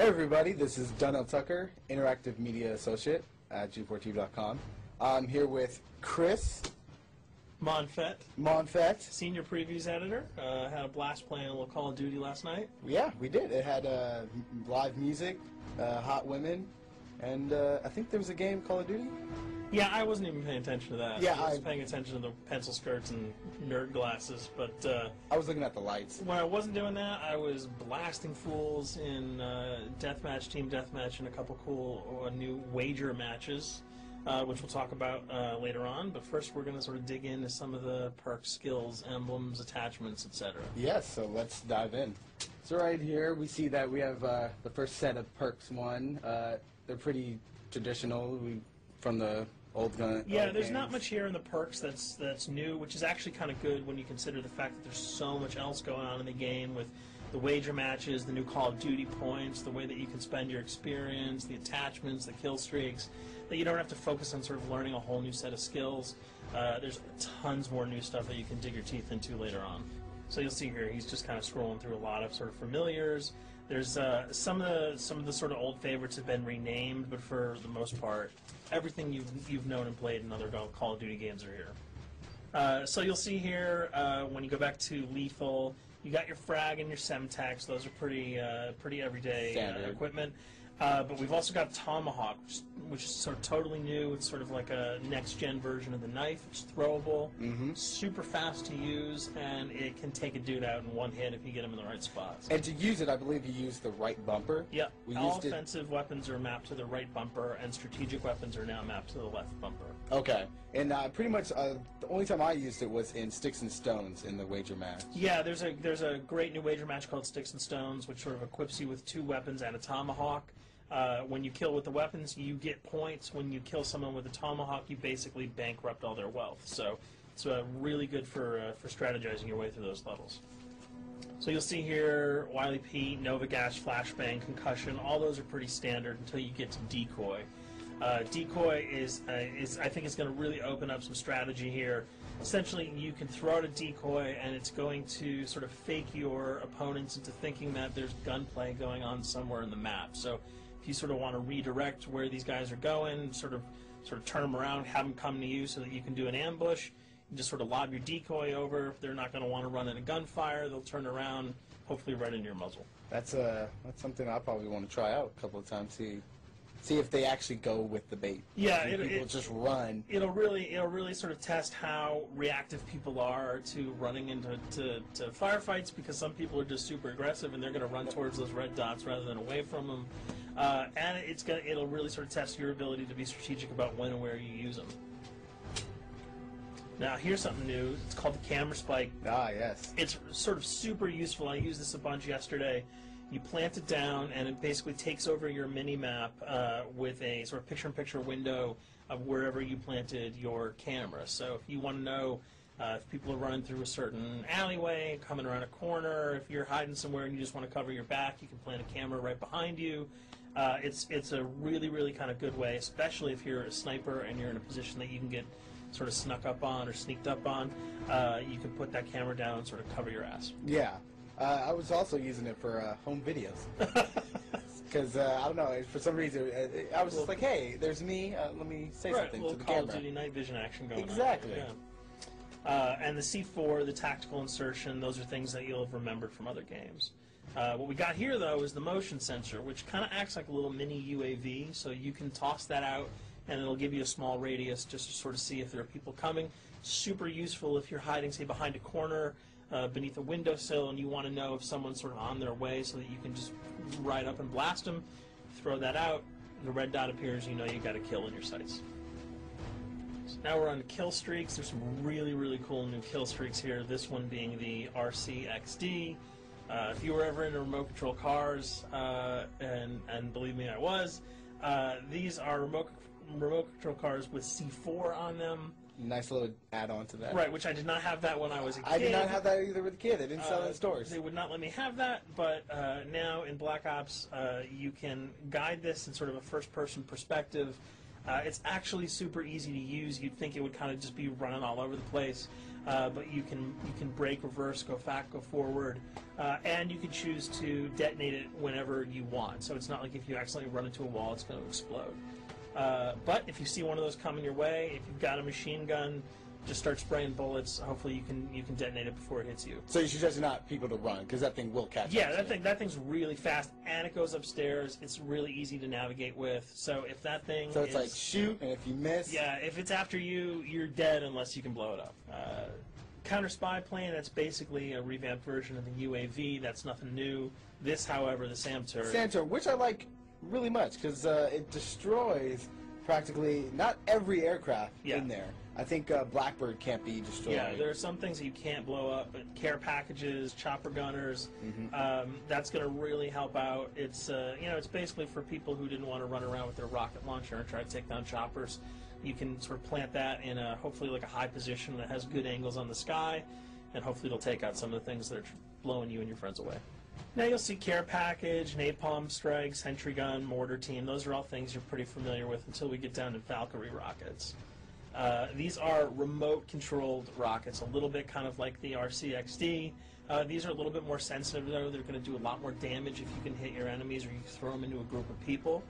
everybody, this is Donnell Tucker, Interactive Media Associate at G4TV.com. I'm here with Chris Monfett, Senior Previews Editor. Had a blast playing a little Call of Duty last night. Yeah, we did. It had live music, hot women, and I think there was a game, Call of Duty? Yeah, I wasn't even paying attention to that. Yeah, I was paying attention to the pencil skirts and nerd glasses, but I was looking at the lights. When I wasn't doing that, I was blasting fools in deathmatch, team deathmatch, and a couple cool new wager matches, which we'll talk about later on. But first, we're going to sort of dig into some of the perks, skills, emblems, attachments, etc. Yes, so let's dive in. So right here, we see that we have the first set of perks one. They're pretty traditional from the old gun. Yeah, old there's games. not much here in the perks that's new, which is actually kind of good when you consider the fact that there's so much else going on in the game with the wager matches, the new Call of Duty points, the way that you can spend your experience, the attachments, the kill streaks, that you don't have to focus on sort of learning a whole new set of skills. There's tons more new stuff that you can dig your teeth into later on. So you'll see here, he's just kind of scrolling through a lot of sort of familiars. There's some of the sort of old favorites have been renamed, but for the most part, everything you've known and played in other Call of Duty games are here. So you'll see here when you go back to Lethal, you got your frag and your Semtex. Those are pretty everyday equipment. But we've also got Tomahawk, which is sort of totally new. It's sort of like a next-gen version of the knife. It's throwable, super fast to use, and it can take a dude out in one hit if you get him in the right spots. And to use it, I believe you use the right bumper. Yeah, all offensive weapons are mapped to the right bumper, and strategic weapons are now mapped to the left bumper. Okay, and pretty much the only time I used it was in Sticks and Stones in the wager match. Yeah, there's a great new wager match called Sticks and Stones, which sort of equips you with 2 weapons and a tomahawk. When you kill with the weapons, you get points. When you kill someone with a tomahawk, you basically bankrupt all their wealth. So it's really good for strategizing your way through those levels. So you'll see here, Wily Pete, Nova Gas, Flashbang, Concussion. All those are pretty standard until you get to Decoy. Decoy is I think it's going to really open up some strategy here. Essentially, you can throw out a decoy, and it's going to sort of fake your opponents into thinking that there's gunplay going on somewhere in the map. So if you sort of want to redirect where these guys are going, sort of turn them around, have them come to you so that you can do an ambush, you just sort of lob your decoy over. If they're not going to want to run in a gunfire, they'll turn around, hopefully right into your muzzle. That's something I probably want to try out a couple of times. See if they actually go with the bait. Yeah, people just run. It'll really sort of test how reactive people are to running into firefights, because some people are just super aggressive and they're going to run towards those red dots rather than away from them. And it'll really sort of test your ability to be strategic about when and where you use them. Now here's something new. It's called the Camera Spike. Ah, yes. It's sort of super useful. I used this a bunch yesterday. You plant it down, and it basically takes over your mini-map with a sort of picture-in-picture window of wherever you planted your camera. So if you want to know if people are running through a certain alleyway, coming around a corner, if you're hiding somewhere and you just want to cover your back, you can plant a camera right behind you. It's a really kind of good way, especially if you're a sniper and you're in a position that you can get sort of snuck up on or sneaked up on. You can put that camera down and sort of cover your ass. Yeah. I was also using it for home videos. Because, I don't know, for some reason, I was just like, hey, there's me, let me say something to the camera. Call of Duty night vision action going on. Exactly. Yeah. And the C4, the tactical insertion, those are things that you'll have remembered from other games. What we got here, though, is the motion sensor, which kind of acts like a little mini UAV, so you can toss that out, and it'll give you a small radius just to sort of see if there are people coming. Super useful if you're hiding, say, behind a corner, beneath a windowsill, and you want to know if someone's sort of on their way so that you can just ride up and blast them. Throw that out, the red dot appears, you know you got a kill in your sights. So now we're on to kill streaks. There's some really cool new kill streaks here, this one being the RCXD. If you were ever into remote control cars, and believe me, I was, these are remote control cars with C4 on them. Nice little add-on to that. Right, which I did not have that when I was a kid. I did not have that either with a kid. They didn't sell it in stores. They would not let me have that, but now in Black Ops, you can guide this in sort of a first-person perspective. It's actually super easy to use. You'd think it would kind of just be running all over the place, but you can brake, reverse, go back, go forward, and you can choose to detonate it whenever you want. So it's not like if you accidentally run into a wall, it's going to explode. But if you see one of those coming your way, if you've got a machine gun, just start spraying bullets. Hopefully you can detonate it before it hits you. So you suggest not people to run, because that thing will catch Yeah, up. that thing's really fast, and it goes upstairs. It's really easy to navigate with. So if that thing So it's like shoot, and if you miss... Yeah, if it's after you, you're dead unless you can blow it up. Counter spy plane, that's basically a revamped version of the UAV. That's nothing new. This, however, the SAM turret. SAM turret, which I like really much, because it destroys practically not every aircraft in there. I think Blackbird can't be destroyed. Yeah, there are some things that you can't blow up, but care packages, chopper gunners, that's going to really help out. It's it's basically for people who didn't want to run around with their rocket launcher and try to take down choppers. You can sort of plant that in hopefully like a high position that has good angles on the sky, and hopefully it'll take out some of the things that are blowing you and your friends away. Now you'll see care package, napalm strike, sentry gun, mortar team. Those are all things you're pretty familiar with until we get down to Valkyrie rockets. These are remote-controlled rockets, a little bit kind of like the RCXD. These are a little bit more sensitive, though. They're going to do a lot more damage if you can hit your enemies or you throw them into a group of people.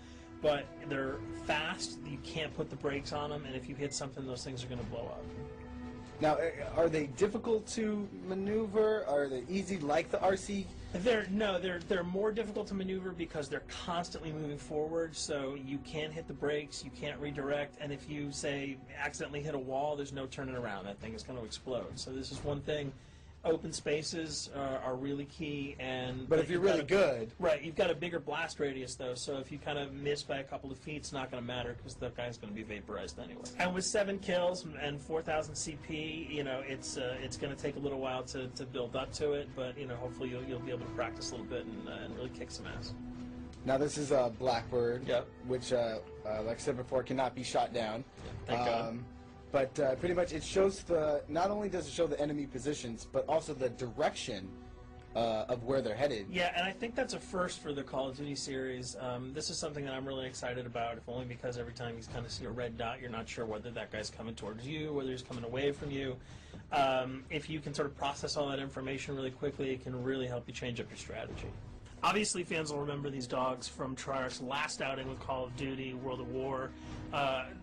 But they're fast, you can't put the brakes on them, and if you hit something, those things are going to blow up. Now, are they difficult to maneuver? Are they easy like the RC? They're more difficult to maneuver because they're constantly moving forward, so you can't hit the brakes, you can't redirect, and if you, say, accidentally hit a wall, there's no turning around. That thing is going to explode. So this is one thing. Open spaces are really key, but if you're really good, right? You've got a bigger blast radius though, so if you kind of miss by a couple of feet, it's not going to matter because the guy's going to be vaporized anyway. And with 7 kills and 4,000 CP, it's going to take a little while to build up to it, but hopefully you'll be able to practice a little bit and really kick some ass. Now this is a Blackbird, which, like I said before, cannot be shot down. Thank God. But pretty much it shows not only does it show the enemy positions, but also the direction of where they're headed. Yeah, and I think that's a first for the Call of Duty series. This is something that I'm really excited about, if only because every time you kind of see a red dot, you're not sure whether that guy's coming towards you, whether he's coming away from you. If you can sort of process all that information really quickly, it can really help you change up your strategy. Obviously, fans will remember these dogs from Treyarch's last outing with Call of Duty, World at War.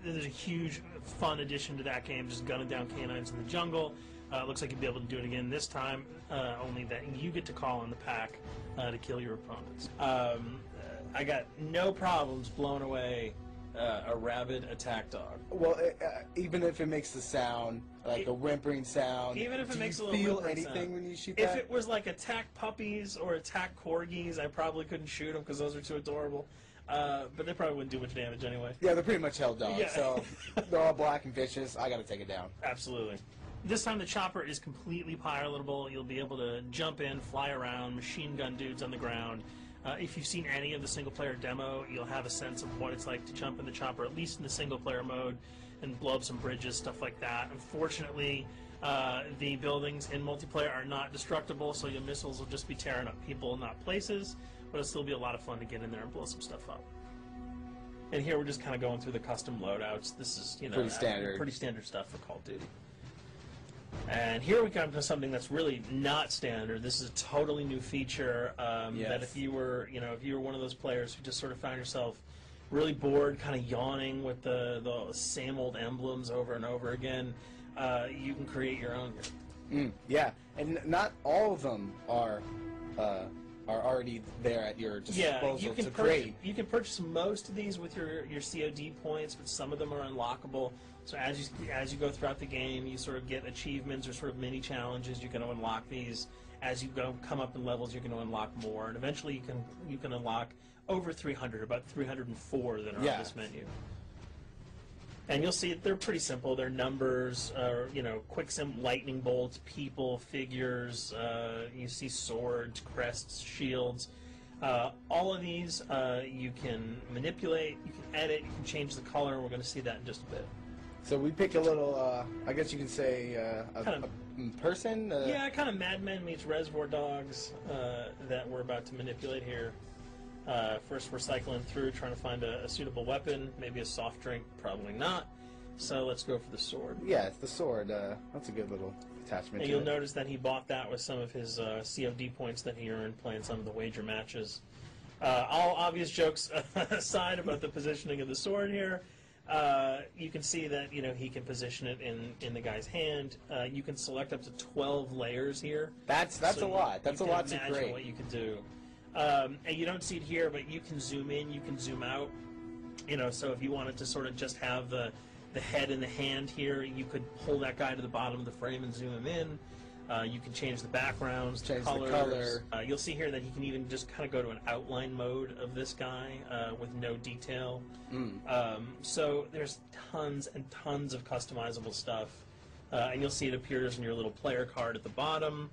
There's a huge, fun addition to that game, just gunning down canines in the jungle. Looks like you'll be able to do it again this time, only that you get to call on the pack to kill your opponents. I got no problems blowing away a rabid attack dog. Well, even if it makes the sound, like a whimpering sound, even if it makes a do little you feel whimpering anything sound. when you shoot If that? it was like attack puppies or attack corgis, I probably couldn't shoot them because those are too adorable. But they probably wouldn't do much damage anyway. Yeah, they're pretty much held dogs, Yeah. so they're all black and vicious. I got to take it down. Absolutely. This time the chopper is completely pilotable. You'll be able to jump in, fly around, machine gun dudes on the ground. If you've seen any of the single-player demo, you'll have a sense of what it's like to jump in the chopper, at least in the single-player mode, and blow up some bridges, stuff like that. Unfortunately, the buildings in multiplayer are not destructible, so your missiles will just be tearing up people, not places, but it'll still be a lot of fun to get in there and blow some stuff up. And here we're just kind of going through the custom loadouts. This is, pretty standard. Pretty standard stuff for Call of Duty. And here we come to something that's really not standard. This is a totally new feature that if you were one of those players who just sort of found yourself really bored, kind of yawning with the same old emblems over and over again, you can create your own here. Yeah, and not all of them are already there at your disposal you can to create. You can purchase most of these with your COD points, but some of them are unlockable. So as you go throughout the game, you sort of get achievements or sort of mini challenges. You're going to unlock these. As you come up in levels, you're going to unlock more, and eventually you can unlock over 300, about 304 that are on this menu. And you'll see they're pretty simple. They're numbers, quick lightning bolts, people, figures. You see swords, crests, shields. All of these you can manipulate, you can edit, you can change the color. We're going to see that in just a bit. So we pick a little, I guess you can say, a person? Yeah, kind of Mad Men meets Reservoir Dogs that we're about to manipulate here. First, we're cycling through, trying to find a suitable weapon. Maybe a soft drink, probably not. So let's go for the sword. Yeah, it's the sword. That's a good little attachment. And to you'll it. notice that he bought that with some of his COD points that he earned playing some of the wager matches. All obvious jokes aside about the positioning of the sword here, you can see that he can position it in the guy's hand. You can select up to 12 layers here. That's So a lot. That's a lot to imagine grade. what you can do. And you don't see it here, but you can zoom in, you can zoom out. So if you wanted to sort of just have the head and the hand here, you could pull that guy to the bottom of the frame and zoom him in. You can change the backgrounds, Change the colors. color. You'll see here that he can even just kind of go to an outline mode of this guy with no detail. So there's tons and tons of customizable stuff. And you'll see it appears in your little player card at the bottom.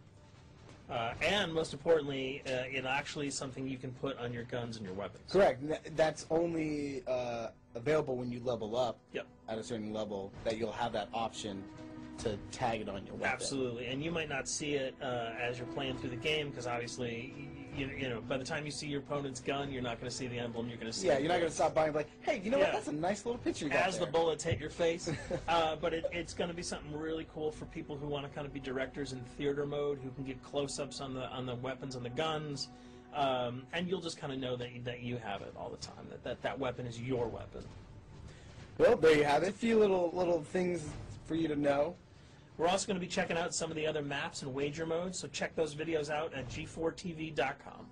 And most importantly, it actually is something you can put on your guns and your weapons. Correct. That's only available when you level up Yep. at a certain level, that you'll have that option to tag it on your weapon. Absolutely, and you might not see it as you're playing through the game, because obviously, by the time you see your opponent's gun, you're not going to see the emblem. You're going to see. Yeah, you're not going to stop by and be like, hey, you know what? Yeah. That's a nice little picture you got As there. the bullets hit your face, but it's going to be something really cool for people who want to kind of be directors in theater mode, who can get close-ups on the weapons and the guns, and you'll just kind of know that you have it all the time. That weapon is your weapon. Well, there you have it. A few little things for you to know. We're also going to be checking out some of the other maps and wager modes, so check those videos out at g4tv.com.